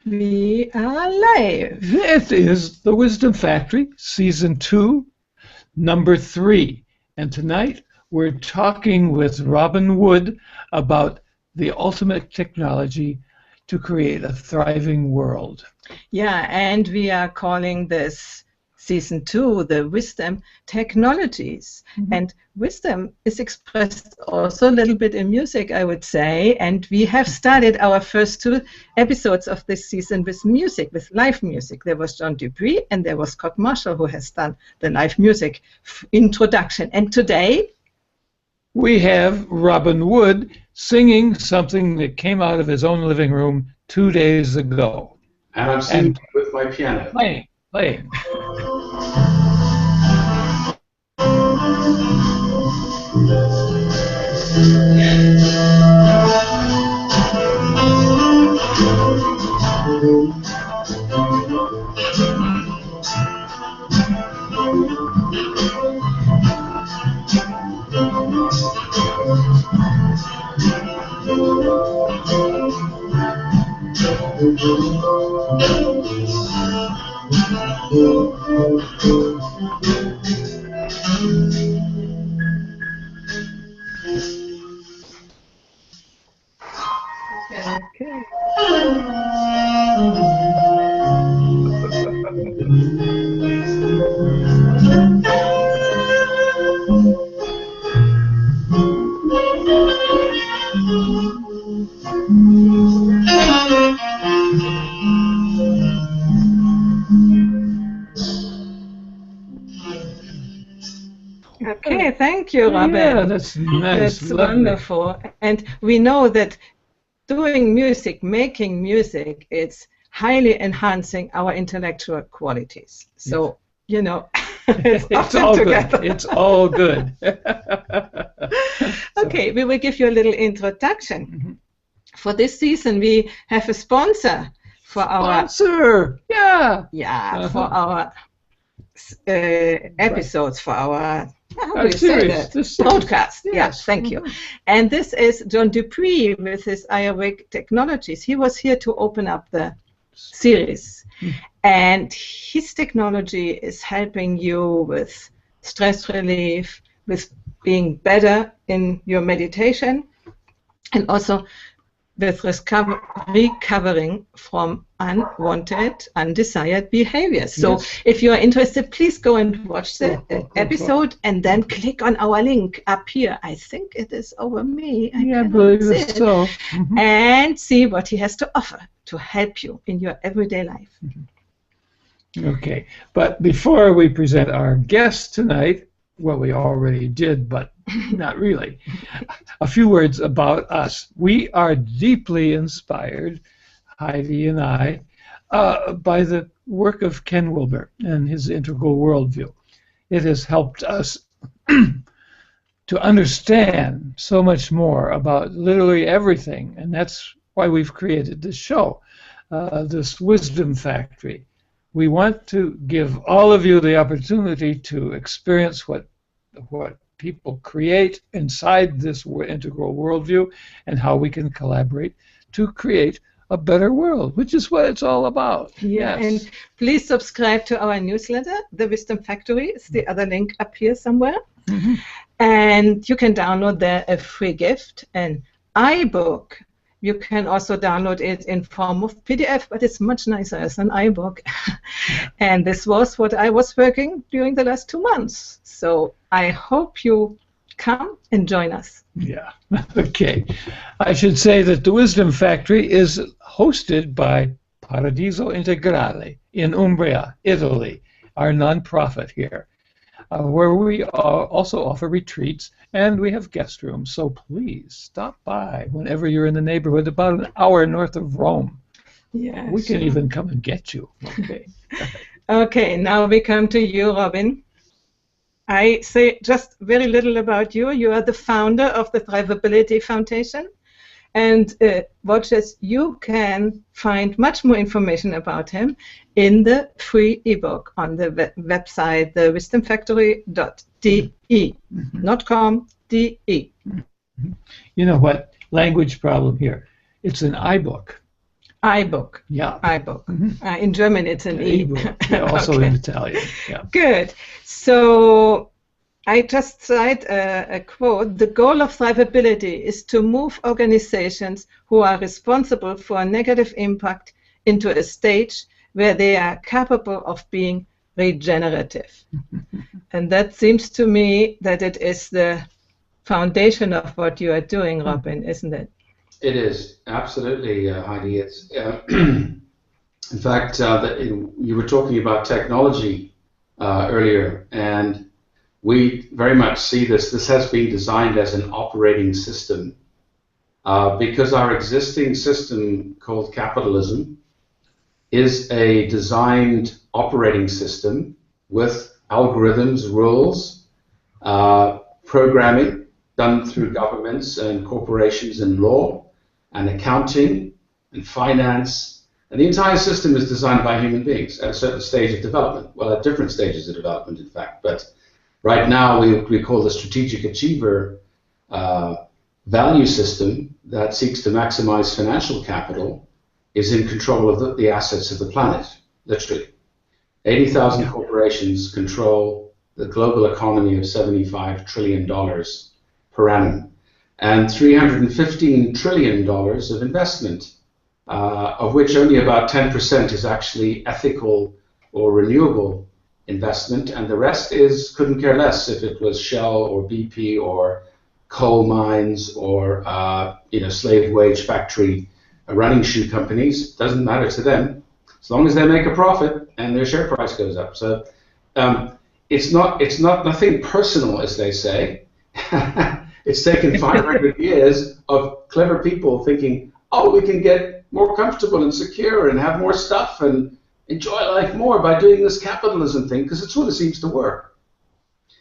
We are live. It is the Wisdom Factory, Season 2, Number 3. And tonight we're talking with Robin Wood about the ultimate technology to create a thriving world. Yeah, and we are calling this Season 2 the Wisdom Technologies. And wisdom is expressed also a little bit in music, I would say. And we have started our first 2 episodes of this season with music, with live music. There was John Dupree and there was Scott Marshall who has done the live music introduction. And today we have Robin Wood singing something that came out of his own living room 2 days ago. And I'm singing with my piano. Playing. Okay, thank you, Robin. Yeah, that's nice. That's wonderful. And we know that doing music, making music, it's highly enhancing our intellectual qualities. So, you know, it's all good. It's all good. Okay, we will give you a little introduction. For this season, we have a sponsor for our for our episodes, for our podcast. Yes, thank you. And this is John Dupree with his iAwake technologies. He was here to open up the series. And his technology is helping you with stress relief, with being better in your meditation, and also with recovering from unwanted, undesired behaviors. So if you are interested, please go and watch the episode and then click on our link up here. I think it is over me. I believe it's so. And see what he has to offer to help you in your everyday life. Okay, but before we present our guest tonight, well, we already did, but not really. A few words about us. We are deeply inspired, Heidi and I, by the work of Ken Wilber and his integral worldview. It has helped us to understand so much more about literally everything, and that's why we've created this show, this Wisdom Factory. We want to give all of you the opportunity to experience what people create inside this integral worldview and how we can collaborate to create a better world, which is what it's all about. Yeah, and please subscribe to our newsletter, The Wisdom Factory. It's the other link up here somewhere. And you can download there a free gift, an iBook. You can also download it in form of PDF, but it's much nicer as an iBook. And this was what I was working during the last 2 months. So I hope you come and join us. Yeah, okay. I should say that the Wisdom Factory is hosted by Paradiso Integrale in Umbria, Italy, our nonprofit here, where we also offer retreats, and we have guest rooms. So please stop by whenever you're in the neighborhood, about an hour north of Rome. Yeah, we can even come and get you. Okay. Okay, now we come to you, Robin. I say just very little about you. You are the founder of the ThriveAbility Foundation. And watchers, you can find much more information about him in the free ebook on the website, thewisdomfactory.de, not com, de. You know what? Language problem here. It's an iBook. iBook. Yeah. iBook. Mm-hmm. In German, it's an E. Yeah, also Okay. in Italian. Yeah. Good. So I just cite a quote. The goal of ThriveAbility is to move organizations who are responsible for a negative impact into a stage where they are capable of being regenerative. And that seems to me that it is the foundation of what you are doing, Robin, isn't it? It is, absolutely, Heidi. It's, in fact, you were talking about technology earlier, and we very much see this. This has been designed as an operating system because our existing system called capitalism is a designed operating system with algorithms, rules, programming done through governments and corporations and law and accounting and finance. And the entire system is designed by human beings at a certain stage of development. Well, at different stages of development, in fact. But right now, we call the strategic achiever value system that seeks to maximize financial capital is in control of the assets of the planet, literally. 80,000 corporations control the global economy of $75 trillion per annum, and $315 trillion of investment, of which only about 10% is actually ethical or renewable investment, and the rest couldn't care less if it was Shell or BP or coal mines or slave wage factory running shoe companies. Doesn't matter to them as long as they make a profit and their share price goes up. So it's not nothing personal, as they say. It's taken 500 years of clever people thinking, oh, we can get more comfortable and secure and have more stuff and enjoy life more by doing this capitalism thing, because it sort of seems to work.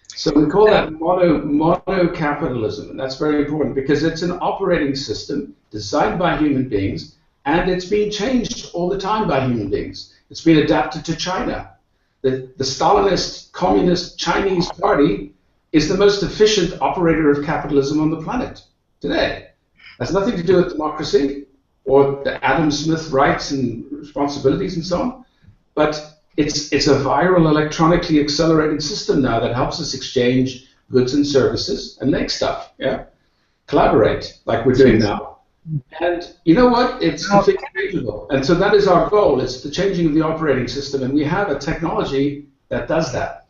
So we call that mono-capitalism, and that's very important because it's an operating system designed by human beings, and it's being changed all the time by human beings. It's been adapted to China. The Stalinist, communist Chinese party is the most efficient operator of capitalism on the planet today. It has nothing to do with democracy or the Adam Smith rights and responsibilities and so on, but it's a viral, electronically accelerated system now that helps us exchange goods and services and make stuff, collaborate like we're doing now. And you know what? It's completely changeable. And so that is our goal. It's the changing of the operating system, and we have a technology that does that.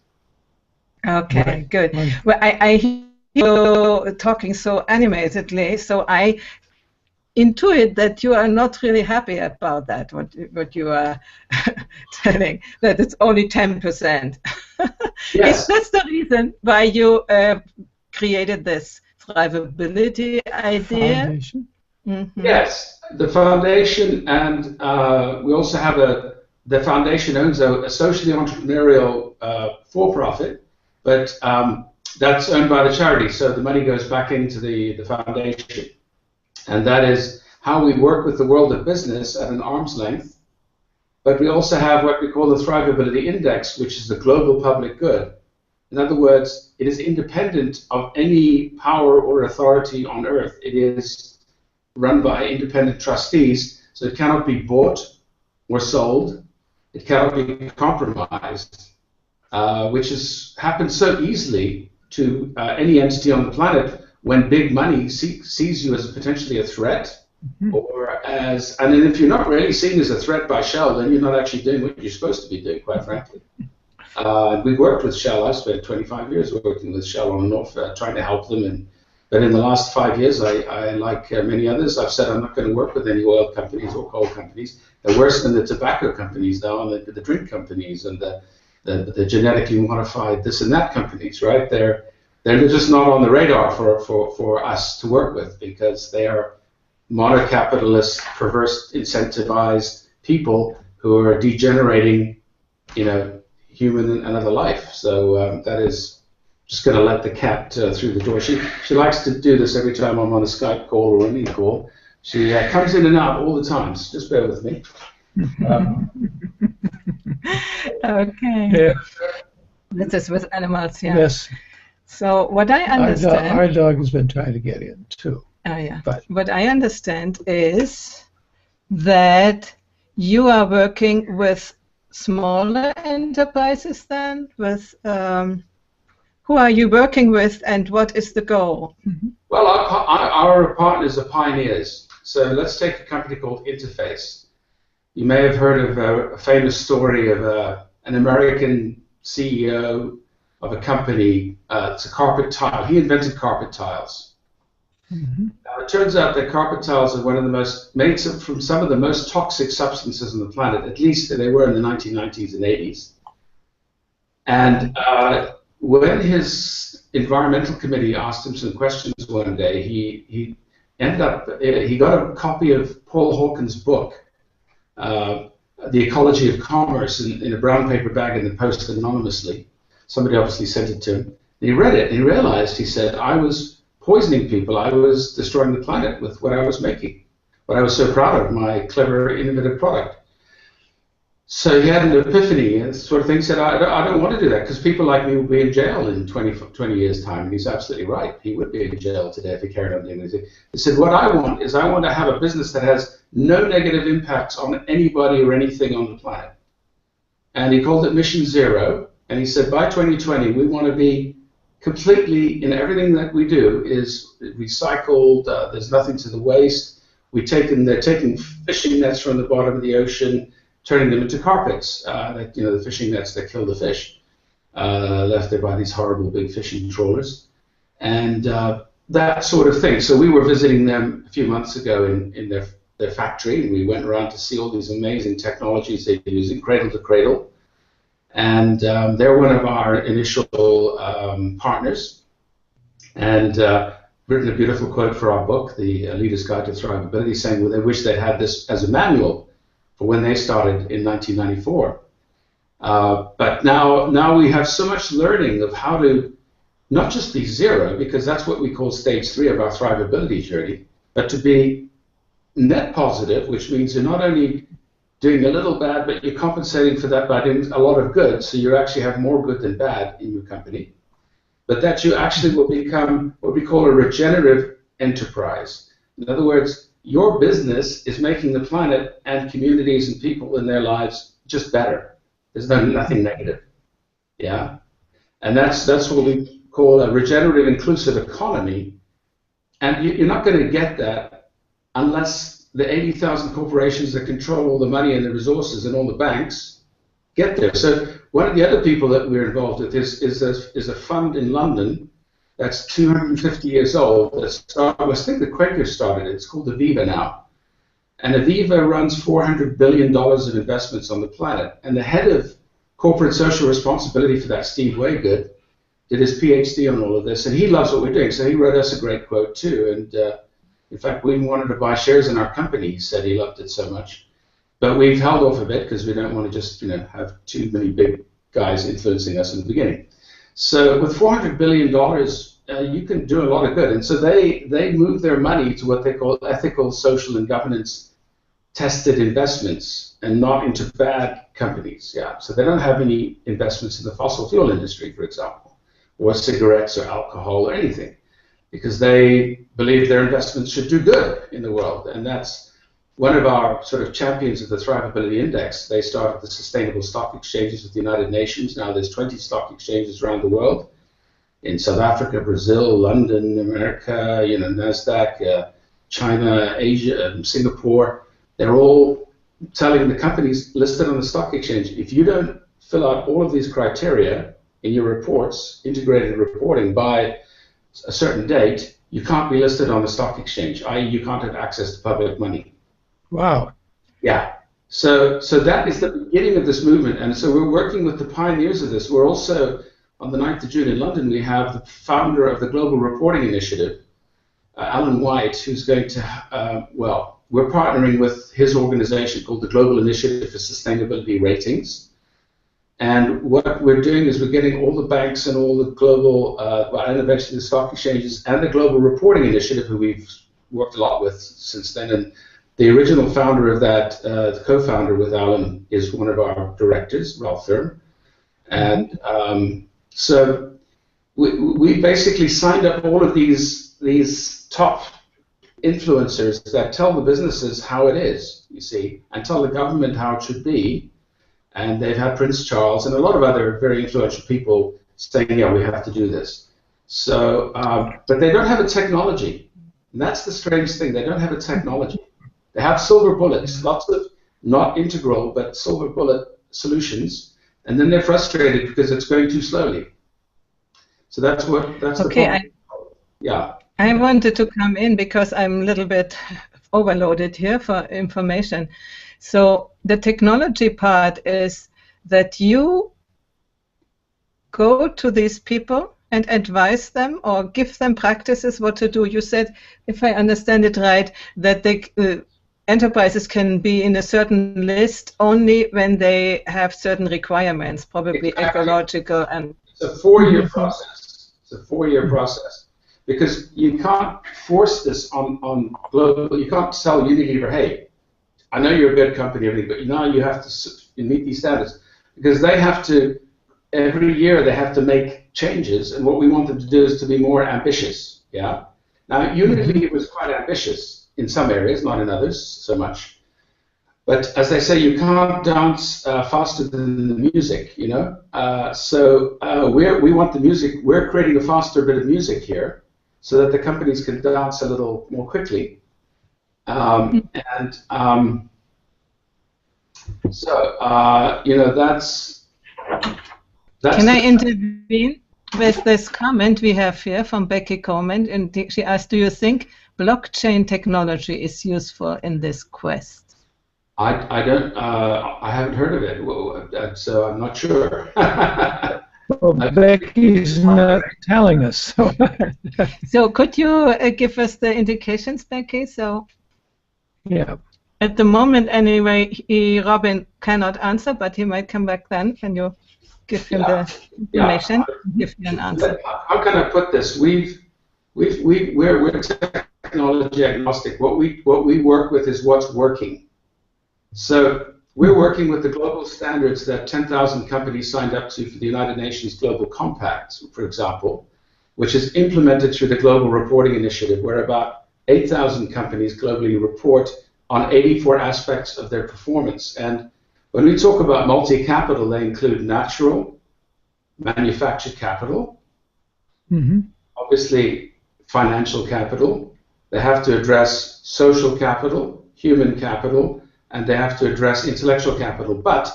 Okay, right. good. Right. Well, I hear you talking so animatedly, so I intuit that you are not really happy about that, what you are telling, that it's only 10%. Yes. That's the reason why you created this ThriveAbility idea? Foundation. Mm-hmm. Yes, the foundation, and we also have the foundation owns a socially entrepreneurial for-profit, but that's owned by the charity, so the money goes back into the foundation. And that is how we work with the world of business at an arm's length. But we also have what we call the ThriveAbility Index, which is the global public good. In other words, it is independent of any power or authority on earth. It is run by independent trustees, so it cannot be bought or sold. It cannot be compromised, which has happened so easily to any entity on the planet when big money sees you as potentially a threat, or as, and if you're not really seen as a threat by Shell, then you're not actually doing what you're supposed to be doing, quite frankly. We've worked with Shell. I've spent 25 years working with Shell on and off, trying to help them. But in the last 5 years, I like many others, I've said I'm not going to work with any oil companies or coal companies. They're worse than the tobacco companies now, and the drink companies, and the genetically modified this and that companies, right? They're just not on the radar for us to work with, because they are mono-capitalist, perverse, incentivized people who are degenerating, human and other life. So that is just going to let the cat through the door. She likes to do this every time I'm on a Skype call or any call. She comes in and out all the time. So just bear with me. Okay. Yeah. This is with animals, yeah. Yes. So what I understand... Our dog has been trying to get in, too. Oh, yeah. But what I understand is that you are working with smaller enterprises then? With who are you working with, and what is the goal? Well, our partners are pioneers. So let's take a company called Interface. You may have heard of a famous story of an American CEO of a company. It's a carpet tile. He invented carpet tiles. Now, it turns out that carpet tiles are one of the most, made from some of the most toxic substances on the planet. At least they were in the 1990s and 80s. And when his environmental committee asked him some questions one day, he got a copy of Paul Hawken's book, The Ecology of Commerce, in a brown paper bag in the post anonymously. Somebody obviously sent it to him. And he read it and he realized, he said, I was poisoning people. I was destroying the planet with what I was making, what I was so proud of, my clever, innovative product. So he had an epiphany and sort of thing. Said, I don't want to do that because people like me will be in jail in 20 years' time. And he's absolutely right. He would be in jail today if he carried on doing this. He said, what I want is I want to have a business that has no negative impacts on anybody or anything on the planet. And he called it Mission Zero. And he said, by 2020, we want to be completely, in everything that we do, is recycled. There's nothing to the waste. They're taking fishing nets from the bottom of the ocean, turning them into carpets, the fishing nets that kill the fish, left there by these horrible big fishing trawlers, and that sort of thing. So we were visiting them a few months ago in their factory, and we went around to see all these amazing technologies they're using, cradle to cradle, and they're one of our initial partners, and written a beautiful quote for our book, The Leader's Guide to ThriveAbility, saying, well, they wish they'd had this as a manual for when they started in 1994. But now we have so much learning of how to not just be zero, because that's what we call stage 3 of our ThriveAbility journey, but to be net positive, which means you're not only doing a little bad, but you're compensating for that by doing a lot of good, so you actually have more good than bad in your company, but that you actually will become what we call a regenerative enterprise. In other words, your business is making the planet and communities and people in their lives just better. There's nothing negative. Yeah? And that's what we call a regenerative inclusive economy. And you're not going to get that unless the 80,000 corporations that control all the money and the resources and all the banks get there. So one of the other people that we're involved with is a fund in London that's 250 years old. I think the Quakers started it. It's called Aviva now. And Aviva runs $400 billion of investments on the planet. And the head of corporate social responsibility for that, Steve Waygood, did his PhD on all of this. And he loves what we're doing. So he wrote us a great quote too. And in fact, we wanted to buy shares in our company. He said he loved it so much. But we've held off a bit because we don't want to just have too many big guys influencing us in the beginning. So with $400 billion, you can do a lot of good. And so they move their money to what they call ethical, social, and governance tested investments and not into bad companies. Yeah. So they don't have any investments in the fossil fuel industry, for example, or cigarettes or alcohol or anything, because they believe their investments should do good in the world. And that's one of our sort of champions of the ThriveAbility Index. They started the sustainable stock exchanges with the United Nations. Now there's 20 stock exchanges around the world, in South Africa, Brazil, London, America, NASDAQ, China, Asia, Singapore. They're all telling the companies listed on the stock exchange, if you don't fill out all of these criteria in your reports, integrated reporting, by a certain date, you can't be listed on the stock exchange, i.e. you can't have access to public money. Wow. Yeah. So that is the beginning of this movement, and so we're working with the pioneers of this. We're also, on the 9th of June in London, we have the founder of the Global Reporting Initiative, Alan White, who's going to, we're partnering with his organization called the Global Initiative for Sustainability Ratings. And what we're doing is we're getting all the banks and all the global, and eventually the stock exchanges and the Global Reporting Initiative, who we've worked a lot with since then. And the original founder of that, the co-founder with Alan, is one of our directors, Ralph Thurm. And so we basically signed up all of these top influencers that tell the businesses how it is, you see, and tell the government how it should be. And they've had Prince Charles and a lot of other very influential people saying, yeah, we have to do this. So, but they don't have a technology. And that's the strange thing. They don't have a technology. They have silver bullets, lots of not integral, but silver bullet solutions. And then they're frustrated because it's going too slowly. So that's the problem. Yeah. I wanted to come in because I'm a little bit overloaded here for information. So the technology part is that you go to these people and advise them or give them practices what to do. You said, if I understand it right, that the enterprises can be in a certain list only when they have certain requirements, probably ecological and... It's a 4-year process. It's a 4-year process. Because you can't force this on global, you can't tell Unilever, hey, I know you're a good company, but now you have to meet these standards. Because they have to, every year they have to make changes, and what we want them to do is to be more ambitious, yeah? Now, Unilever was quite ambitious in some areas, not in others so much. But as they say, you can't dance faster than the music, you know? So we want the music, we're creating a faster bit of music here, so that the companies can dance a little more quickly. So, you know, that's Can I intervene with this comment we have here from Becky Coleman? And she asked, do you think blockchain technology is useful in this quest? I don't, I haven't heard of it, so I'm not sure. Well, Becky's not telling us. So, so could you give us the indications, Becky? So, yeah. At the moment, anyway, Robin cannot answer, but he might come back then. Can you give him the information? Give me an answer. How can I put this? We're technology agnostic. What we work with is what's working. So we're working with the global standards that 10,000 companies signed up to for the United Nations Global Compact, for example, which is implemented through the Global Reporting Initiative, where about 8,000 companies globally report on 84 aspects of their performance. And when we talk about multi-capital, they include natural, manufactured capital, obviously financial capital. They have to address social capital, human capital, and they have to address intellectual capital. But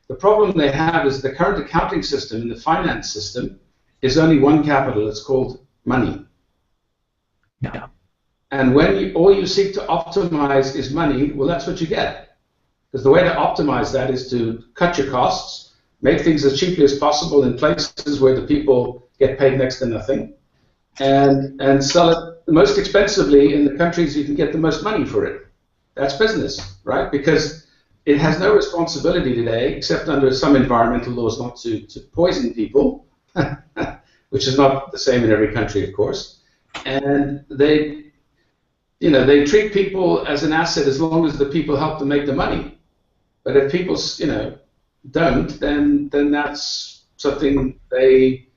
the problem they have is the current accounting system and the finance system is only one capital. It's called money. Yeah. And when all you seek to optimize is money, well, that's what you get. Because the way to optimize that is to cut your costs, make things as cheaply as possible in places where the people get paid next to nothing, and sell it most expensively in the countries you can get the most money for it. That's business, right? Because it has no responsibility today, except under some environmental laws, not to poison people, which is not the same in every country, of course. And they treat people as an asset as long as the people help them make the money. But if people, don't, then that's something they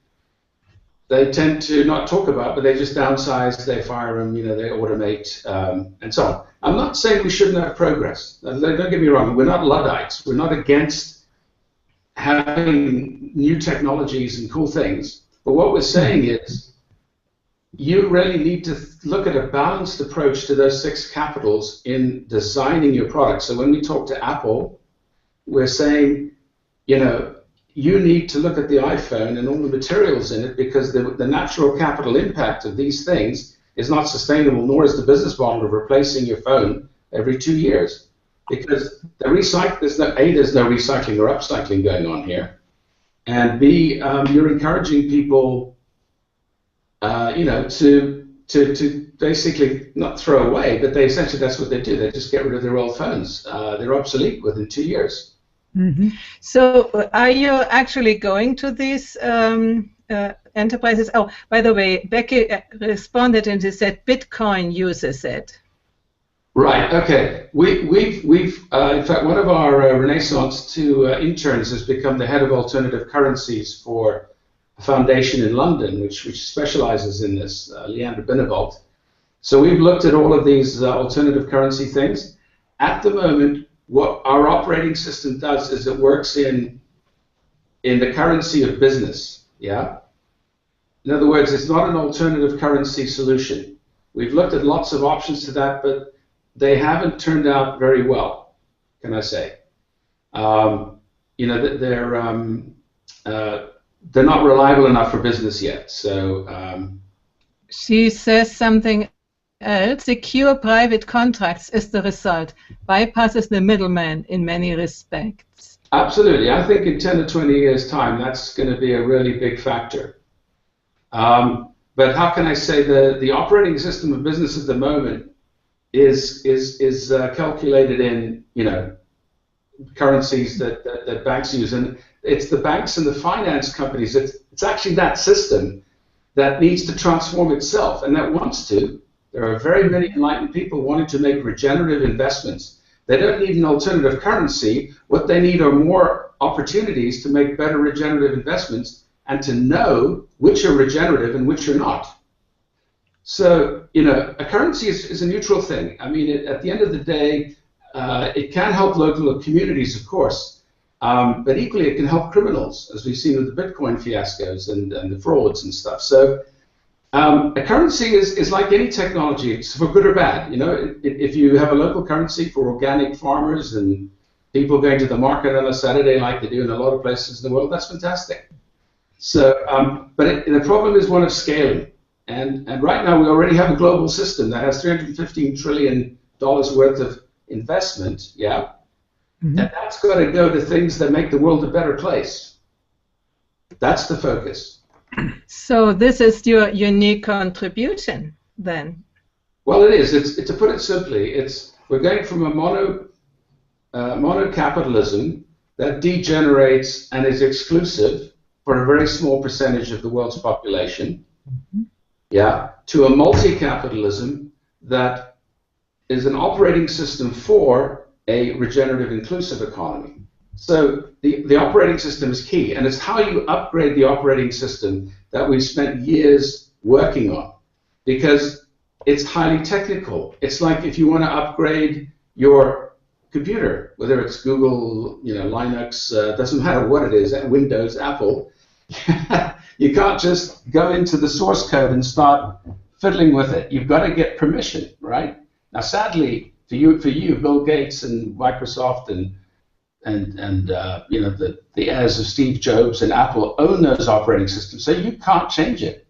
tend to not talk about, but they just downsize, they fire them, they automate, and so on. I'm not saying we shouldn't have progress. Don't get me wrong. We're not Luddites. We're not against having new technologies and cool things. But what we're saying is you really need to look at a balanced approach to those 6 capitals in designing your product. So when we talk to Apple, we're saying, you need to look at the iPhone and all the materials in it, because the natural capital impact of these things is not sustainable, nor is the business model of replacing your phone every 2 years. Because there's no recycling or upcycling going on here. And B, you're encouraging people, to basically not throw away, but essentially that's what they do. They just get rid of their old phones. They're obsolete within 2 years. So are you actually going to these enterprises? Oh, by the way, Becky responded and she said Bitcoin uses it. Right. Okay. We've in fact, one of our Renaissance 2 interns has become the head of alternative currencies for a foundation in London, which specializes in this, Leander Binneveld. So we've looked at all of these alternative currency things. At the moment, what our operating system does is it works in the currency of business. Yeah. In other words, it's not an alternative currency solution. We've looked at lots of options to that, but they haven't turned out very well, can I say? You know, they're not reliable enough for business yet. So she says something else. Secure private contracts is the result. Bypasses the middleman in many respects. Absolutely. I think in 10 to 20 years' time, that's going to be a really big factor. But how can I say the operating system of business at the moment is calculated in, you know, currencies that banks use, and it's the banks and the finance companies. It's actually that system that needs to transform itself, and that wants to. There are very many enlightened people wanting to make regenerative investments. They don't need an alternative currency. What they need are more opportunities to make better regenerative investments and to know which are regenerative and which are not. So, you know, a currency is a neutral thing. I mean, at the end of the day, it can help local communities, of course, but equally it can help criminals, as we've seen with the Bitcoin fiascos and the frauds and stuff. So a currency is like any technology. It's for good or bad. You know, if you have a local currency for organic farmers and people going to the market on a Saturday like they do in a lot of places in the world, that's fantastic. So, but the problem is one of scaling. And right now we already have a global system that has $315 trillion worth of investment, yeah? Mm-hmm. And that's got to go to things that make the world a better place. That's the focus. So this is your unique contribution, then? Well, it is. It's to put it simply, we're going from a mono-capitalism that degenerates and is exclusive for a very small percentage of the world's population, mm-hmm. yeah, to a multi-capitalism that is an operating system for a regenerative, inclusive economy. So the operating system is key, and it's how you upgrade the operating system that we've spent years working on, because it's highly technical. It's like if you want to upgrade your computer, whether it's Google, you know, Linux, doesn't matter what it is, Windows, Apple, you can't just go into the source code and start fiddling with it. You've got to get permission, right? Now, sadly, for you, Bill Gates and Microsoft and you know, the heirs of Steve Jobs and Apple own those operating systems, so you can't change it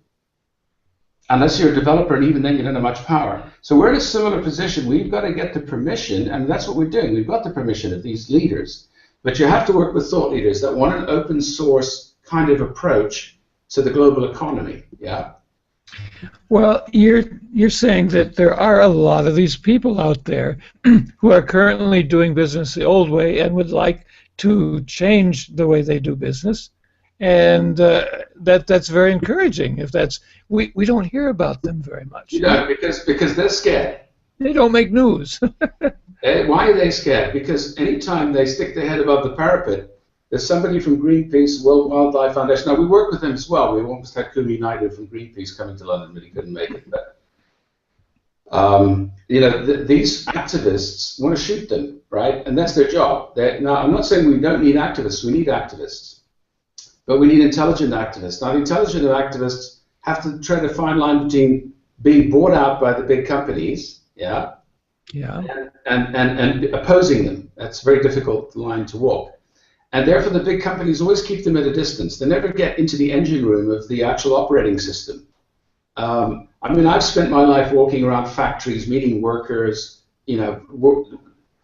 unless you're a developer, and even then you don't have much power. So we're in a similar position. We've got to get the permission, and that's what we're doing. We've got the permission of these leaders, but you have to work with thought leaders that want an open source kind of approach to the global economy. Yeah. Well, you're saying that there are a lot of these people out there who are currently doing business the old way and would like to change the way they do business, and that's very encouraging. If that's we don't hear about them very much. Yeah, because they're scared. They don't make news. Why are they scared? Because anytime they stick their head above the parapet, there's somebody from Greenpeace, World Wildlife Foundation. Now, we work with them as well. We almost had Kumi Naidoo from Greenpeace coming to London, but he couldn't make it. But, you know, these activists want to shoot them, right? And that's their job. Now, I'm not saying we don't need activists. We need activists. But we need intelligent activists. Now, the intelligent activists have to try to find line between being bought out by the big companies, yeah, and opposing them. That's a very difficult line to walk. And therefore, the big companies always keep them at a distance. They never get into the engine room of the actual operating system. I mean, I've spent my life walking around factories, meeting workers. You know,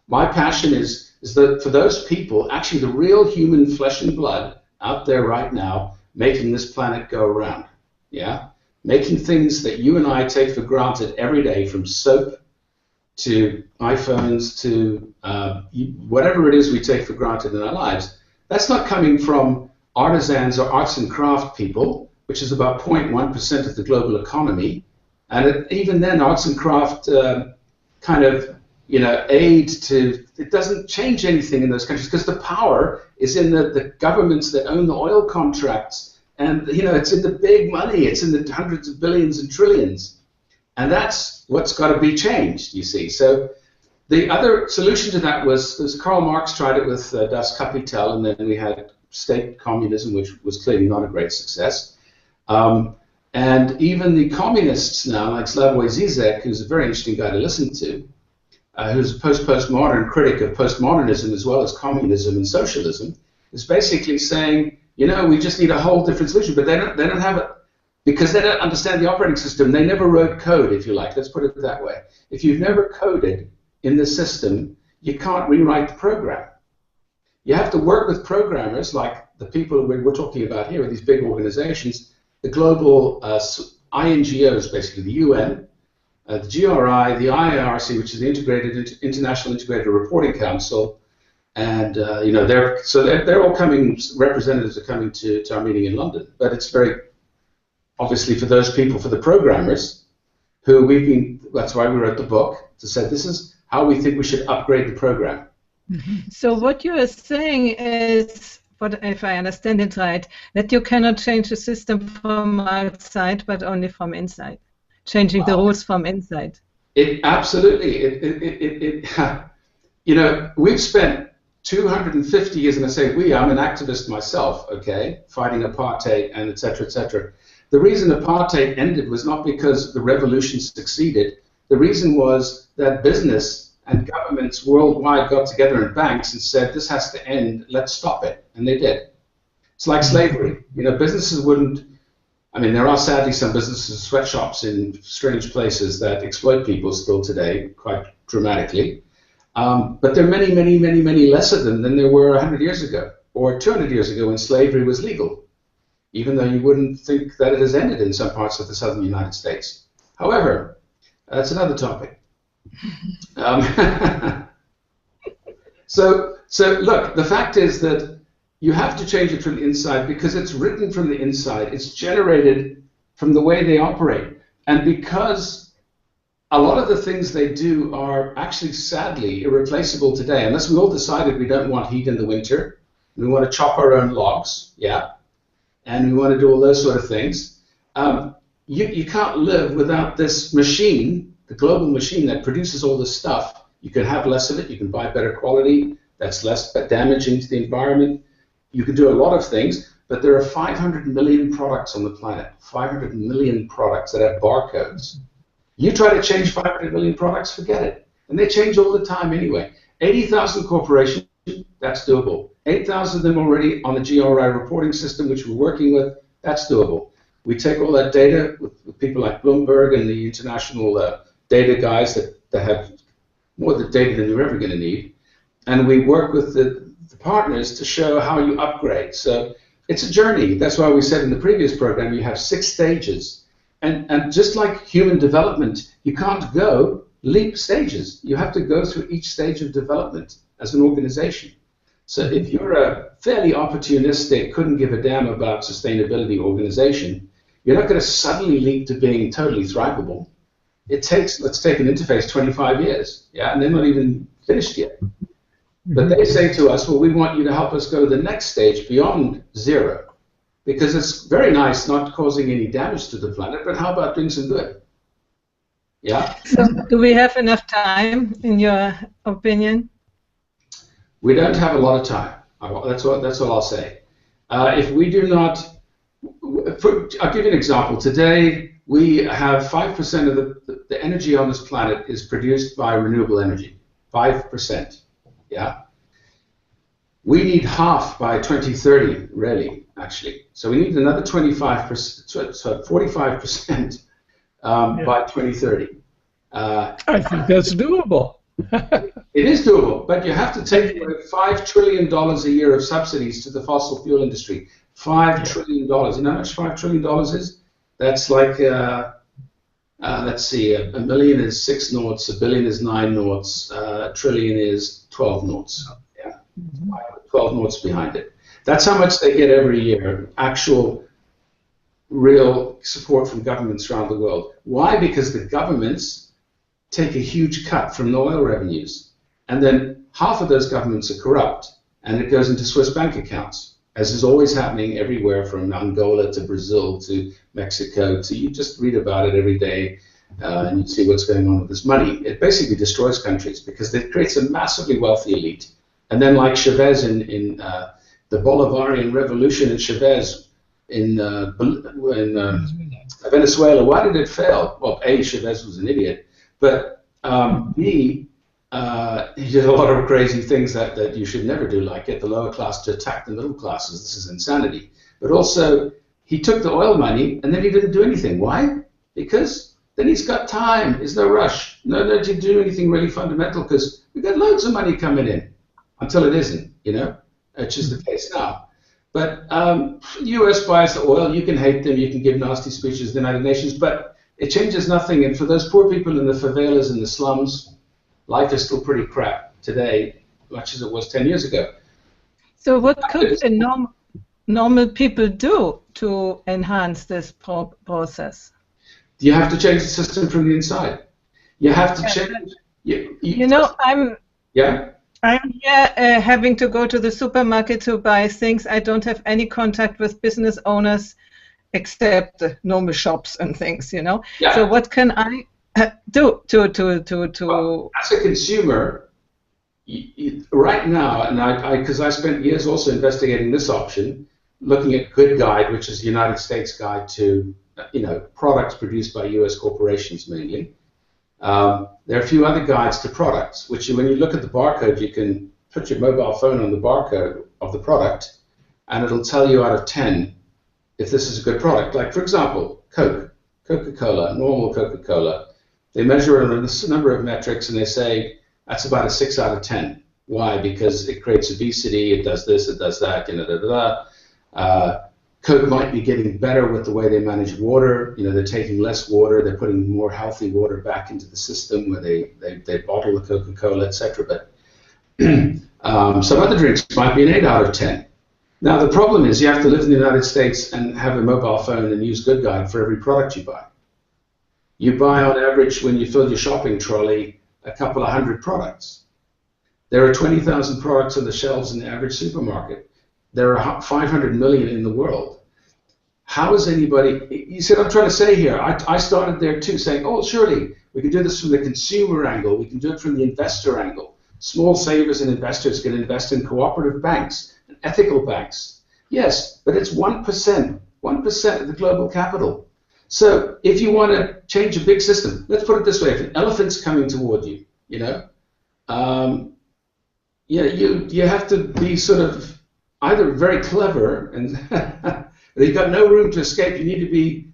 my passion is that for those people, actually the real human flesh and blood out there right now, making this planet go around. Yeah, making things that you and I take for granted every day, from soap to iPhones to whatever it is we take for granted in our lives. That's not coming from artisans or arts and craft people, which is about 0.1% of the global economy. And even then, arts and craft kind of, you know, aid to, it doesn't change anything in those countries, because the power is in the governments that own the oil contracts. And, you know, it's in the big money. It's in the hundreds of billions and trillions. And that's what's got to be changed, you see. So the other solution to that was Karl Marx tried it with Das Kapital, and then we had state communism, which was clearly not a great success. And even the communists now, like Slavoj Zizek, who's a very interesting guy to listen to, who's a postmodern critic of postmodernism as well as communism and socialism, is basically saying, you know, we just need a whole different solution. But they don't have it because they don't understand the operating system. They never wrote code, if you like. Let's put it that way. If you've never coded in the system, you can't rewrite the program. You have to work with programmers like the people we're talking about here, these big organizations, the global INGOs, basically the UN, the GRI, the IARC, which is the International Integrated Reporting Council, and you know, they're all coming. Representatives are coming to our meeting in London. But it's very obviously for those people, for the programmers, who we've been. That's why we wrote the book to say this is how we think we should upgrade the program. So what you are saying is, if I understand it right, that you cannot change the system from outside, but only from inside. Changing the rules from inside. Absolutely. You know, we've spent 250 years, and I say we, I'm an activist myself, okay, fighting apartheid and et cetera, et cetera. The reason apartheid ended was not because the revolution succeeded. The reason was that business and governments worldwide got together in banks and said, this has to end, let's stop it. And they did. It's like slavery. You know, businesses wouldn't, I mean, there are sadly some businesses, sweatshops in strange places that exploit people still today, quite dramatically. But there are many, many, many, many less of them than there were 100 years ago or 200 years ago when slavery was legal, even though you wouldn't think that it has ended in some parts of the southern United States. However, that's another topic. So look, the fact is that you have to change it from the inside because it's written from the inside. It's generated from the way they operate. And because a lot of the things they do are actually, sadly, irreplaceable today, unless we all decided we don't want heat in the winter, we want to chop our own logs, yeah, and we want to do all those sort of things, you can't live without this machine, the global machine that produces all this stuff. You can have less of it, you can buy better quality, that's less damaging to the environment. You can do a lot of things, but there are 500 million products on the planet, 500 million products that have barcodes. You try to change 500 million products, forget it. And they change all the time anyway. 80,000 corporations, that's doable. 8,000 of them already on the GRI reporting system, which we're working with, that's doable. We take all that data with people like Bloomberg and the international data guys that have more data than you're ever going to need, and we work with the partners to show how you upgrade. So it's a journey. That's why we said in the previous program you have 6 stages. And just like human development, you can't go leap stages. You have to go through each stage of development as an organization. So if you're a fairly opportunistic, couldn't give a damn about sustainability organization, you're not going to suddenly leap to being totally thrivable. It takes, let's take an interface, 25 years, yeah, and they're not even finished yet. But they say to us, well, we want you to help us go to the next stage beyond 0, because it's very nice not causing any damage to the planet, but how about doing some good? Yeah? So do we have enough time, in your opinion? We don't have a lot of time. That's all I'll say. If we do not, I'll give you an example. Today, we have 5% of the energy on this planet is produced by renewable energy, 5%. Yeah, we need half by 2030, really, actually. So we need another 25%, so 45% by 2030. I think that's doable. It is doable, but you have to take away $5 trillion a year of subsidies to the fossil fuel industry. $5 trillion. You know how much $5 trillion is? That's like, let's see, a million is 6 noughts, a billion is 9 noughts, a trillion is 12 noughts. Yeah, 12 noughts behind it. That's how much they get every year, actual, real support from governments around the world. Why? Because the governments take a huge cut from the oil revenues. And then half of those governments are corrupt, and it goes into Swiss bank accounts, as is always happening everywhere from Angola to Brazil to Mexico to, you just read about it every day. and you see what's going on with this money. It basically destroys countries because it creates a massively wealthy elite. And then, like Chavez in the Bolivarian Revolution in Chavez in Venezuela, why did it fail? Well, A, Chavez was an idiot, but B, he did a lot of crazy things that you should never do, like get the lower class to attack the middle classes. This is insanity. But also, he took the oil money and then he didn't do anything. Why? Because then he's got time. There's no rush. No need to do anything really fundamental because we've got loads of money coming in until it isn't, you know, which is the case now. But the U.S. buys the oil. You can hate them. You can give nasty speeches to the United Nations, but it changes nothing. And for those poor people in the favelas and the slums, life is still pretty crap today, much as it was 10 years ago. So what could the normal people do to enhance this process? You have to change the system from the inside. You have to change. You know, I'm here having to go to the supermarket to buy things. I don't have any contact with business owners except the normal shops and things, you know. Yeah. So what can I do to Well, as a consumer, right now, and because I spent years also investigating this option, looking at Good Guide, which is the United States guide to products produced by U.S. corporations mainly. There are a few other guides to products, which when you look at the barcode, you can put your mobile phone on the barcode of the product, and it'll tell you out of 10 if this is a good product. Like, for example, Coca-Cola, normal Coca-Cola. They measure it on a number of metrics, and they say that's about a 6 out of 10. Why? Because it creates obesity, it does this, it does that, Coke might be getting better with the way they manage water. You know, they're taking less water, they're putting more healthy water back into the system where they bottle the Coca-Cola, etc. But some other drinks might be an 8 out of 10. Now the problem is you have to live in the United States and have a mobile phone and use Good Guide for every product you buy. You buy on average, when you fill your shopping trolley, a couple of hundred products. There are 20,000 products on the shelves in the average supermarket. There are 500 million in the world. How is anybody, you see what I'm trying to say here? I started there too, saying, oh, surely we can do this from the consumer angle, we can do it from the investor angle. Small savers and investors can invest in cooperative banks and ethical banks. Yes, but it's 1% of the global capital. So if you want to change a big system, let's put it this way, if an elephant's coming toward you, you have to be sort of either very clever and you've got no room to escape. You need to be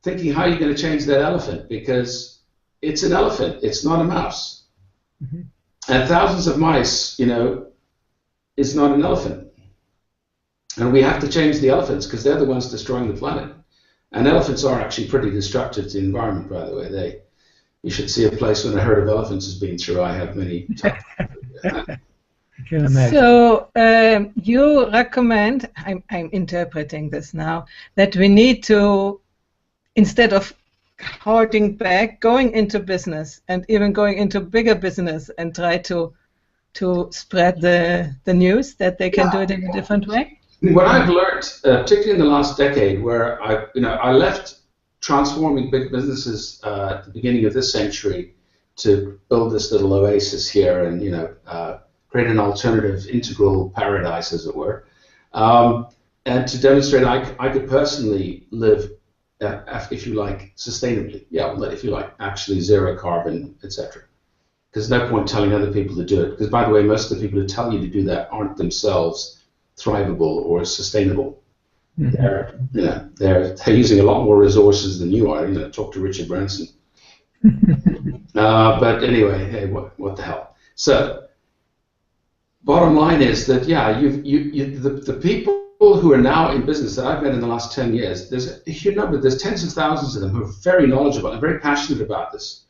thinking how you're going to change that elephant, because it's an elephant. It's not a mouse. Mm-hmm. And thousands of mice, is not an elephant. And we have to change the elephants because they're the ones destroying the planet. And elephants are actually pretty destructive to the environment, by the way. You should see a place when a herd of elephants has been through. I have many times. So you recommend, I'm interpreting this now, that we need to, instead of holding back, going into business and even going into bigger business and try to spread the news that they can do it in a different way? What I've learned, particularly in the last decade, where I left transforming big businesses at the beginning of this century to build this little oasis here and create an alternative integral paradise, as it were, and to demonstrate I could personally live, if you like, sustainably. Yeah, if you like, actually zero carbon, etc. There's no point telling other people to do it, because by the way, most of the people who tell you to do that aren't themselves thrivable or sustainable. Mm-hmm. They're using a lot more resources than you are. Talk to Richard Branson. But anyway, hey, what the hell? So, bottom line is that the people who are now in business that I've met in the last 10 years, there's a huge number. There's tens of thousands of them who are very knowledgeable and very passionate about this.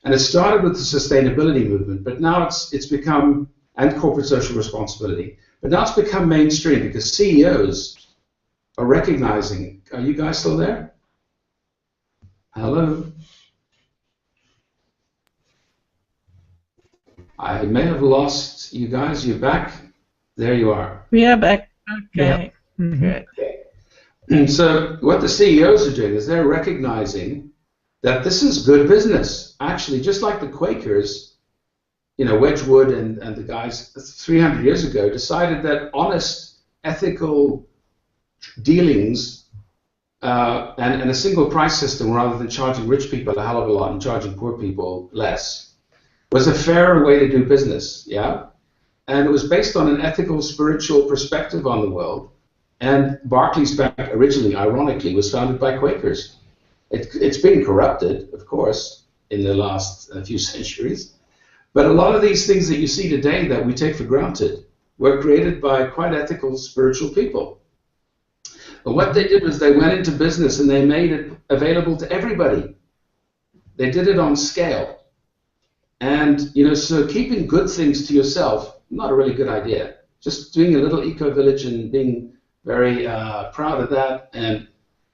And it started with the sustainability movement, but now it's become, and corporate social responsibility. But now it's become mainstream because CEOs are recognizing. Are you guys still there? Hello? I may have lost you guys. You're back? There you are. We are back. Okay. Yeah. Okay. So what the CEOs are doing is they're recognizing that this is good business. Actually, just like the Quakers, you know, Wedgwood and the guys 300 years ago decided that honest, ethical dealings and a single price system rather than charging rich people a hell of a lot and charging poor people less was a fairer way to do business, yeah? And it was based on an ethical, spiritual perspective on the world. And Barclays Bank originally, ironically, was founded by Quakers. It's been corrupted, of course, in the last few centuries. But a lot of these things that you see today that we take for granted were created by quite ethical, spiritual people. But what they did was they went into business and they made it available to everybody. They did it on scale. And, you know, so keeping good things to yourself, not a really good idea. Just doing a little eco-village and being very proud of that, and,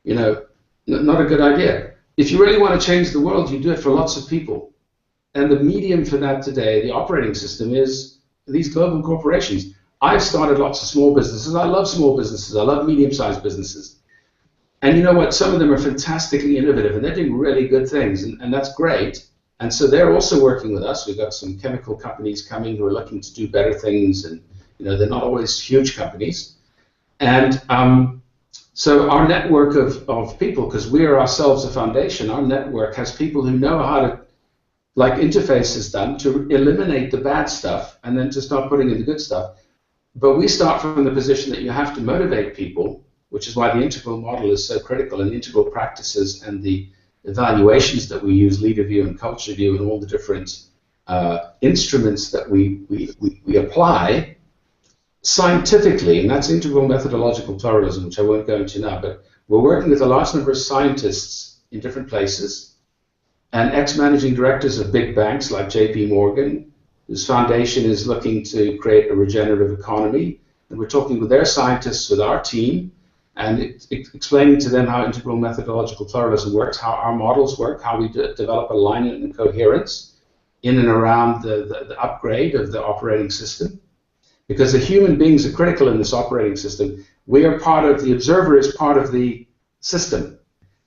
you know, not a good idea. If you really want to change the world, you do it for lots of people. And the medium for that today, the operating system, is these global corporations. I've started lots of small businesses. I love small businesses. I love medium-sized businesses. And you know what? Some of them are fantastically innovative, and they're doing really good things, and that's great. And so they're also working with us. We've got some chemical companies coming who are looking to do better things, and you know, they're not always huge companies. And so our network of people, because we are ourselves a foundation, our network has people who know how to, like Interface has done, to eliminate the bad stuff and then to start putting in the good stuff. But we start from the position that you have to motivate people, which is why the integral model is so critical, and the integral practices and the evaluations that we use, leader view and culture view, and all the different instruments that we apply scientifically, and that's integral methodological pluralism, which I won't go into now, but we're working with a large number of scientists in different places, and ex-managing directors of big banks like JP Morgan, whose foundation is looking to create a regenerative economy, and we're talking with their scientists, with our team, and explaining to them how integral methodological pluralism works, how our models work, how we develop alignment and coherence in and around the upgrade of the operating system. Because the human beings are critical in this operating system. We are part of, the observer is part of the system.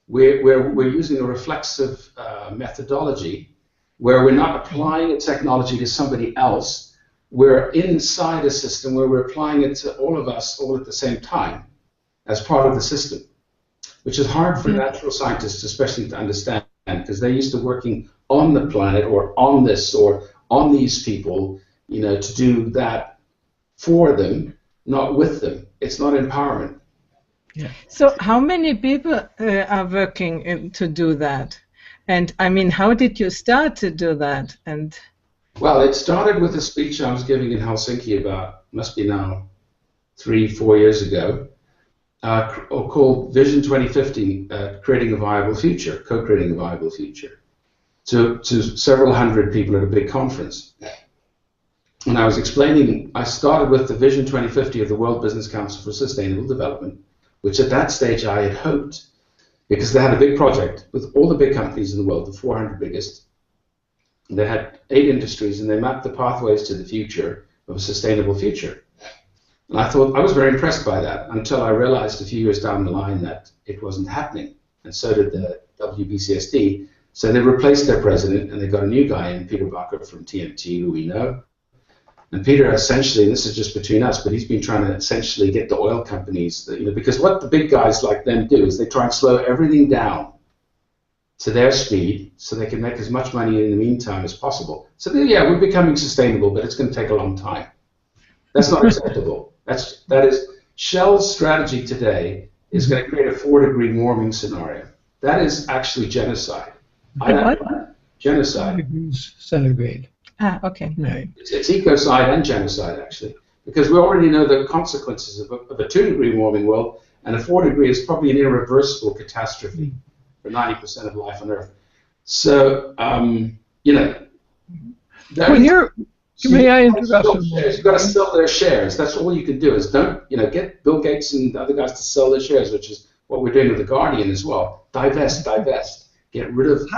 We're using a reflexive methodology where we're not applying a technology to somebody else. We're inside a system where we're applying it to all of us all at the same time as part of the system, which is hard for natural scientists especially to understand, because they're used to working on the planet or on this or on these people, you know, to do that for them, not with them. It's not empowerment. Yeah. So how many people are working to do that? And I mean, how did you start to do that? And well, it started with a speech I was giving in Helsinki about, must be now 3-4 years ago, called Vision 2050, Creating a Viable Future, Co-Creating a Viable Future, to several hundred people at a big conference. And I was explaining, I started with the Vision 2050 of the World Business Council for Sustainable Development, which at that stage I had hoped, because they had a big project with all the big companies in the world, the 400 biggest. They had 8 industries, and they mapped the pathways to the future of a sustainable future. And I thought, I was very impressed by that, until I realized a few years down the line that it wasn't happening. And so did the WBCSD. So they replaced their president, and they got a new guy in, Peter Bakker from TMT, who we know. And Peter essentially, and this is just between us, but he's been trying to essentially get the oil companies, you know, because what the big guys like them do is they try and slow everything down to their speed so they can make as much money in the meantime as possible. So yeah, we're becoming sustainable, but it's going to take a long time. That's not acceptable. That is Shell's strategy today is going to create a 4-degree warming scenario. That is actually genocide. Genocide. 4 degrees centigrade. Ah, okay. Right. It's ecocide and genocide, actually, because we already know the consequences of a 2-degree warming world, and a 4-degree is probably an irreversible catastrophe for 90% of life on Earth. So, you know, when you're, may I interrupt? You've got to sell their shares. That's all you can do, is don't, you know, get Bill Gates and the other guys to sell their shares, which is what we're doing with the Guardian as well. Divest. Get rid of.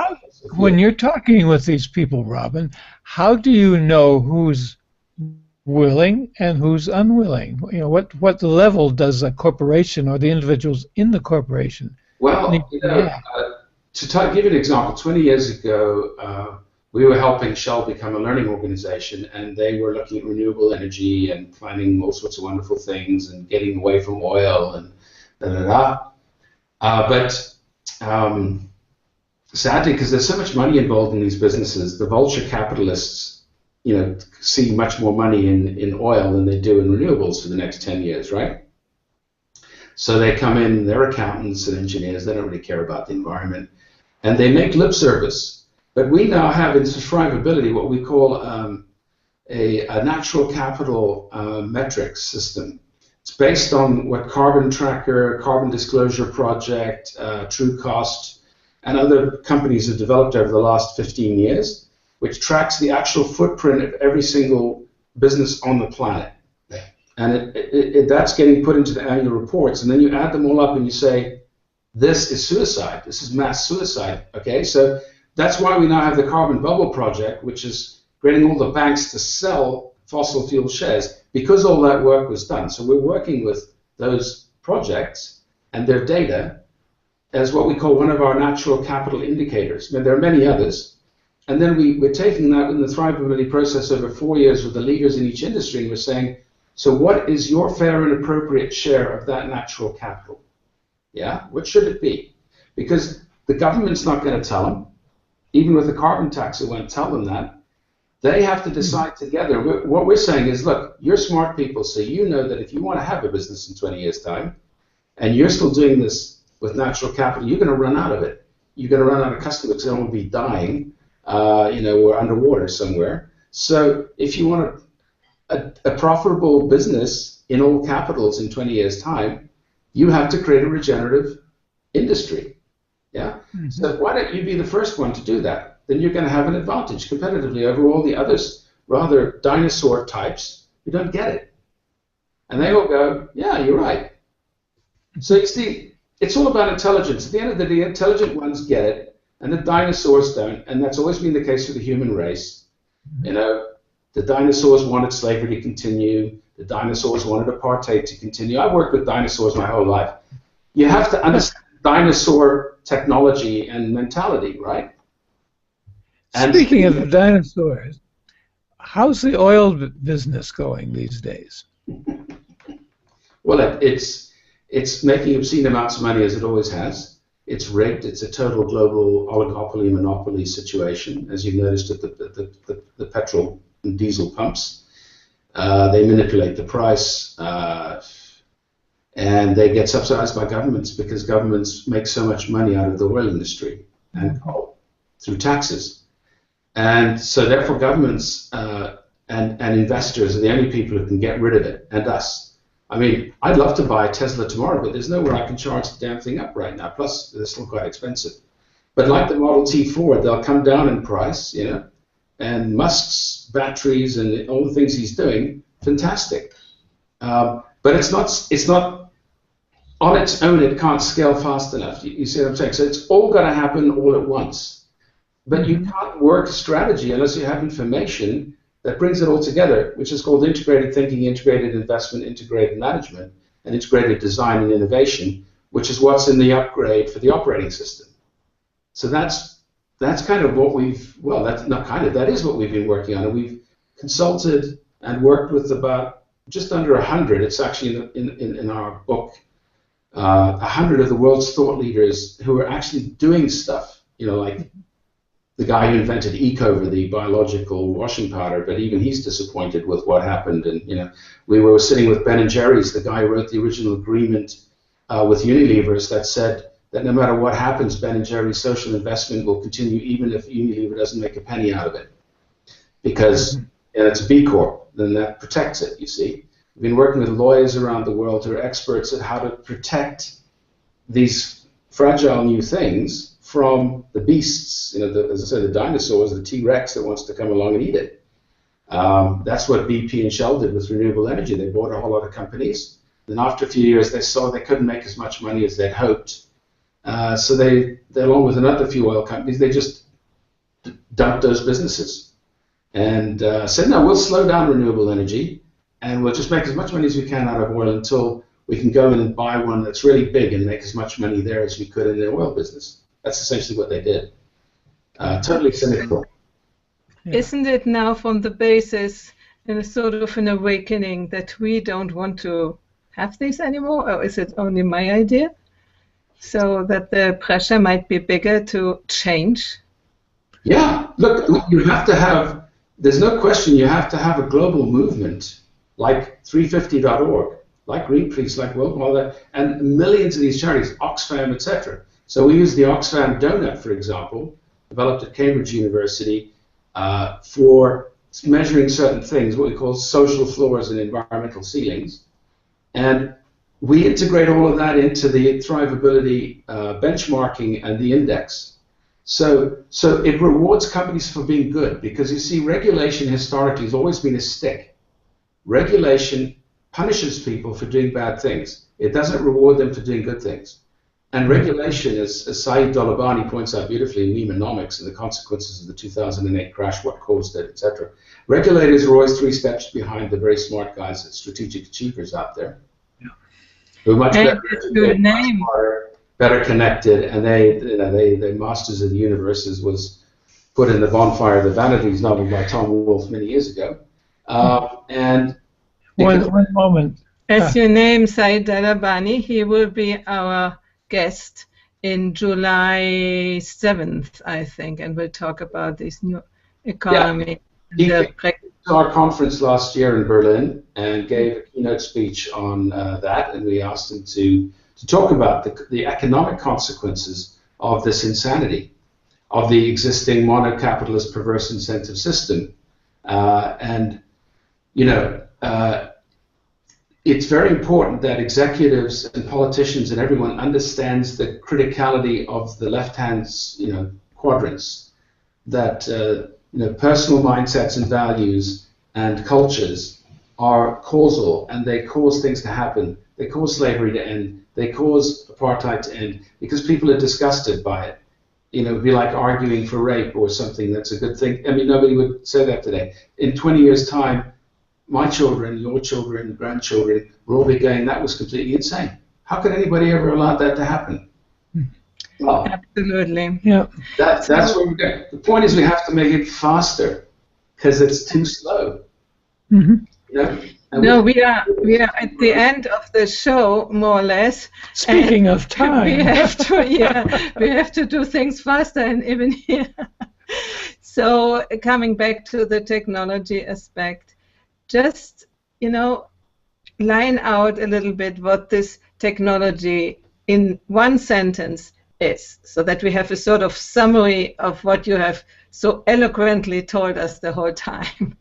When you're talking with these people, Robin, how do you know who's willing and who's unwilling? You know, what level does a corporation or the individuals in the corporation? Well, you know, give you an example, 20 years ago, we were helping Shell become a learning organization, and they were looking at renewable energy and planning all sorts of wonderful things and getting away from oil and da-da-da. But sadly, because there's so much money involved in these businesses, the vulture capitalists, see much more money in oil than they do in renewables for the next 10 years, right? So they come in, they're accountants and engineers, they don't really care about the environment, and they make lip service. But we now have in ThriveAbility what we call a natural capital metrics system. It's based on what Carbon Tracker, Carbon Disclosure Project, True Cost, and other companies have developed over the last 15 years, which tracks the actual footprint of every single business on the planet. And that's getting put into the annual reports, and then you add them all up and you say, this is suicide, this is mass suicide, okay? So that's why we now have the Carbon Bubble Project, which is getting all the banks to sell fossil fuel shares, because all that work was done. So we're working with those projects and their data as what we call one of our natural capital indicators. Now, there are many others. And then we're taking that in the ThriveAbility process over 4 years with the leaders in each industry, and we're saying, so what is your fair and appropriate share of that natural capital? Yeah, what should it be? Because the government's not going to tell them. Even with the carbon tax, it won't tell them that. They have to decide together. What we're saying is, look, you're smart people, so you know that if you want to have a business in 20 years' time, and you're still doing this with natural capital, you're going to run out of it. You're going to run out of customers. They're going to be dying, or underwater somewhere. So if you want a profitable business in all capitals in 20 years' time, you have to create a regenerative industry. Yeah. Mm-hmm. So why don't you be the first one to do that? Then you're going to have an advantage competitively over all the others, rather dinosaur types who don't get it. And they all go, yeah, you're right. So you see, it's all about intelligence. At the end of the day, the intelligent ones get it, and the dinosaurs don't. And that's always been the case for the human race. Mm-hmm. The dinosaurs wanted slavery to continue. The dinosaurs wanted apartheid to continue. I've worked with dinosaurs my whole life. You have to understand dinosaur technology and mentality, right? And speaking of dinosaurs, how's the oil business going these days? Well, it's making obscene amounts of money, as it always has. It's rigged. It's a total global oligopoly monopoly situation, as you noticed at the petrol and diesel pumps. They manipulate the price, and they get subsidized by governments because governments make so much money out of the oil industry and coal through taxes. And so therefore governments and investors are the only people who can get rid of it, and us. I mean, I'd love to buy a Tesla tomorrow, but there's nowhere I can charge the damn thing up right now. Plus, they're still quite expensive. But like the Model T Ford, they'll come down in price, and Musk's batteries and all the things he's doing, fantastic. But it's not on its own, it can't scale fast enough. You see what I'm saying? So it's all got to happen all at once. But you can't work a strategy unless you have information that brings it all together, which is called integrated thinking, integrated investment, integrated management, and integrated design and innovation, which is what's in the upgrade for the operating system. So that's kind of what that is what we've been working on. And we've consulted and worked with about just under 100. It's actually in our book, 100 of the world's thought leaders who are actually doing stuff, like the guy who invented Ecover, the biological washing powder, but even he's disappointed with what happened. And we were sitting with Ben and Jerry's, the guy who wrote the original agreement with Unilever that said that no matter what happens, Ben and Jerry's social investment will continue even if Unilever doesn't make a penny out of it, because it's a B Corp, then that protects it, you see. We've been working with lawyers around the world who are experts at how to protect these fragile new things from the beasts, as I said, the dinosaurs, the T-Rex that wants to come along and eat it. That's what BP and Shell did with renewable energy. They bought a whole lot of companies. Then after a few years, they saw they couldn't make as much money as they'd hoped. So they, along with another few oil companies, they just dumped those businesses and said, no, we'll slow down renewable energy and we'll just make as much money as we can out of oil until we can go in and buy one that's really big and make as much money there as we could in the oil business. That's essentially what they did. Totally cynical. Yeah. Isn't it now from the basis in a sort of an awakening that we don't want to have these anymore, or is it only my idea? So that the pressure might be bigger to change? Yeah, look, you have to have, there's no question you have to have a global movement like 350.org, like Greenpeace, like World Wildlife, and millions of these charities, Oxfam, etc. So we use the Oxfam donut, for example, developed at Cambridge University for measuring certain things, what we call social floors and environmental ceilings. And we integrate all of that into the ThriveAbility benchmarking and the index. So it rewards companies for being good, because you see, regulation historically has always been a stick. Regulation punishes people for doing bad things. It doesn't reward them for doing good things. And regulation, as Saeed Dawlabani points out beautifully in Memenomics and the consequences of the 2008 crash, what caused it, etc. Regulators are always 3 steps behind the very smart guys, at strategic achievers out there. Yeah. Who are much better educated, much smarter, better connected, and they masters of the universe, as was put in the Bonfire of the Vanities novel by Tom Wolfe many years ago. And one moment. As you name Saeed Dawlabani, he will be our guest in July 7th, I think, and we'll talk about this new economy. Yeah. He came to our conference last year in Berlin and gave a keynote speech on that, and we asked him to talk about the economic consequences of this insanity, of the existing mono-capitalist perverse incentive system. And, you know, it's very important that executives and politicians and everyone understands the criticality of the left-hand, quadrants, that personal mindsets and values and cultures are causal, and they cause things to happen. They cause slavery to end. They cause apartheid to end because people are disgusted by it. It'd be like arguing for rape or something that's a good thing. I mean, nobody would say that today. In 20 years' time, my children, your children, grandchildren will all be going, that was completely insane. How could anybody ever allow that to happen? Well, absolutely. Yeah. That's where we're going. The point is we have to make it faster because it's too slow. Mm-hmm. No, we are at the end of the show, more or less. Speaking of time, we have to do things faster, and even here. So coming back to the technology aspect, just line out a little bit what this technology in one sentence is, so that we have a sort of summary of what you have so eloquently told us the whole time.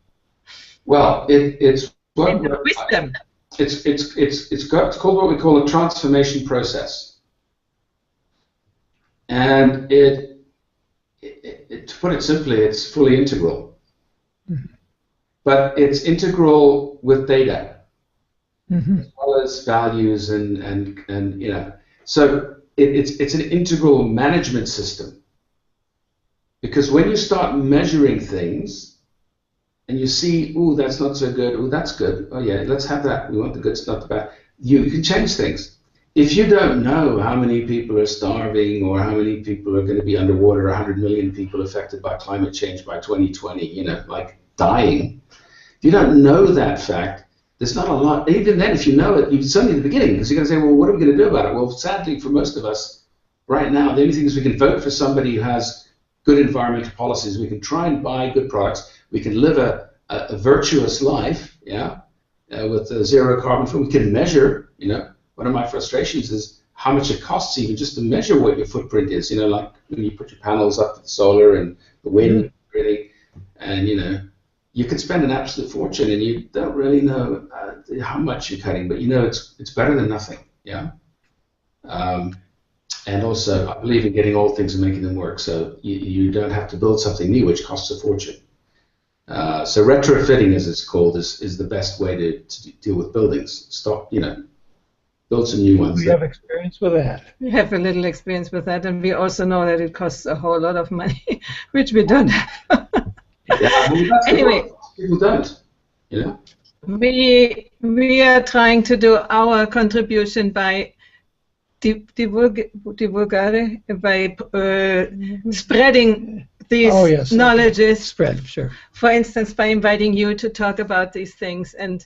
Well, it's wisdom. It's called what we call a transformation process, and to put it simply, it's fully integral. Mm-hmm. But it's integral with data, mm-hmm. as well as values and so it's an integral management system, because when you start measuring things and you see, oh, that's not so good, oh, that's good, oh yeah, let's have that, we want the good, not the bad, you can change things. If you don't know how many people are starving or how many people are going to be underwater, 100 million people affected by climate change by 2020, like dying, if you don't know that fact, there's not a lot. Even then, if you know it, it's only the beginning, because you're going to say, well, what are we going to do about it? Well, sadly, for most of us right now, the only thing is we can vote for somebody who has good environmental policies. We can try and buy good products. We can live a virtuous life, with zero carbon footprint. We can measure, one of my frustrations is how much it costs even just to measure what your footprint is, like when you put your panels up to the solar and the wind, really, and, you can spend an absolute fortune and you don't really know how much you're cutting, but it's better than nothing, and also, I believe in getting old things and making them work, so you don't have to build something new, which costs a fortune. So retrofitting, as it's called, is the best way to deal with buildings. Stop, build some new ones. We have experience with that. We have a little experience with that, and we also know that it costs a whole lot of money, which we don't have. That's anyway, people don't. We are trying to do our contribution by divulgare, by spreading these knowledges. Spread, sure. For instance, by inviting you to talk about these things, and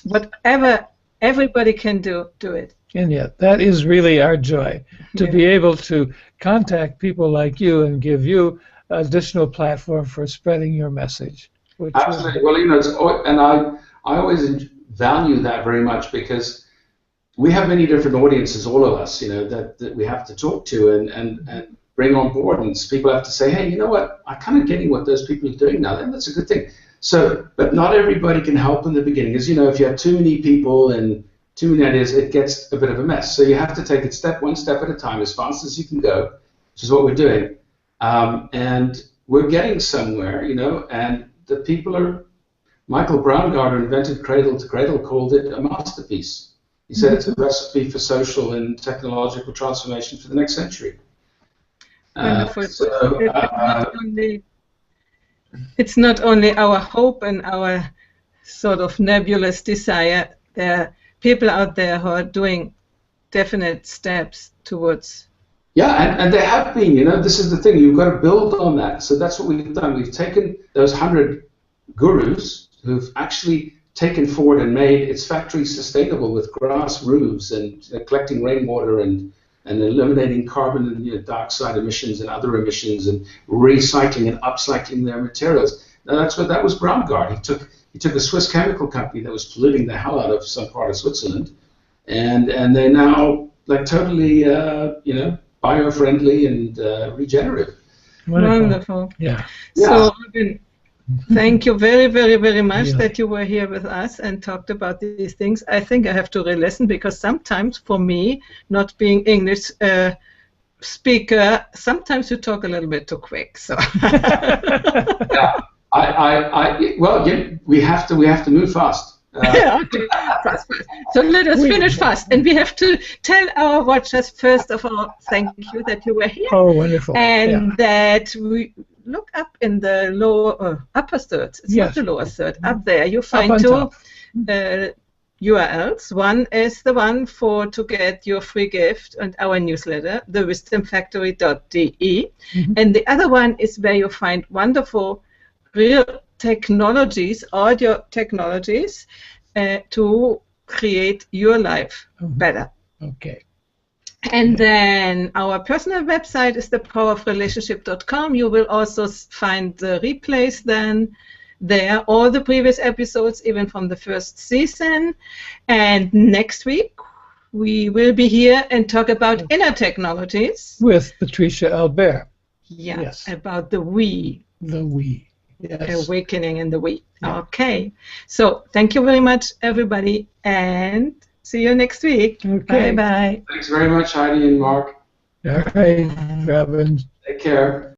whatever everybody can do it. And yet, that is really our joy, to be able to contact people like you and give you additional platform for spreading your message. Absolutely. Well, and I always value that very much, because we have many different audiences, all of us, that we have to talk to and bring on board. And people have to say, hey, you know what? I'm kind of getting what those people are doing now. And that's a good thing. So, but not everybody can help in the beginning. As you know, if you have too many people and too many ideas, it gets a bit of a mess. So you have to take it one step at a time, as fast as you can go, which is what we're doing. And we're getting somewhere, and the people are. Michael Braungart invented Cradle to Cradle, called it a masterpiece. He said it's a recipe for social and technological transformation for the next century. Wonderful. It's not only our hope and our sort of nebulous desire. There are people out there who are doing definite steps towards. Yeah, and there have been, this is the thing, you've got to build on that. So that's what we've done. We've taken those 100 gurus who've actually taken forward and made its factories sustainable with grass roofs and collecting rainwater and eliminating carbon and dioxide emissions and other emissions, and recycling and upcycling their materials. Now that was Braungart. He took a Swiss chemical company that was polluting the hell out of some part of Switzerland, and they're now like totally bio-friendly and regenerative. Wonderful. Yeah. So Robin, thank you very, very, very much that you were here with us and talked about these things. I think I have to re-listen, because sometimes for me, not being English speaker, sometimes you talk a little bit too quick. So. We have to move fast. Okay. Fast. So let us finish fast, and we have to tell our watchers first of all, thank you that you were here. Oh, wonderful! And that we look up in the lower upper third. It's not the lower third. Up there, you find two URLs. One is the one to get your free gift and our newsletter, thewisdomfactory.de, and the other one is where you find wonderful, real technologies, audio technologies, to create your life better. Okay. And then our personal website is thepowerofrelationship.com. You will also find the replays then there, all the previous episodes, even from the first season. And next week, we will be here and talk about inner technologies. With Patricia Albert. Yes. About the we. The we. Yes. Awakening in the we. Yeah. Okay. So thank you very much, everybody, and see you next week. Okay. Bye-bye. Thanks very much, Heidi and Mark. All right, Robin. Take care.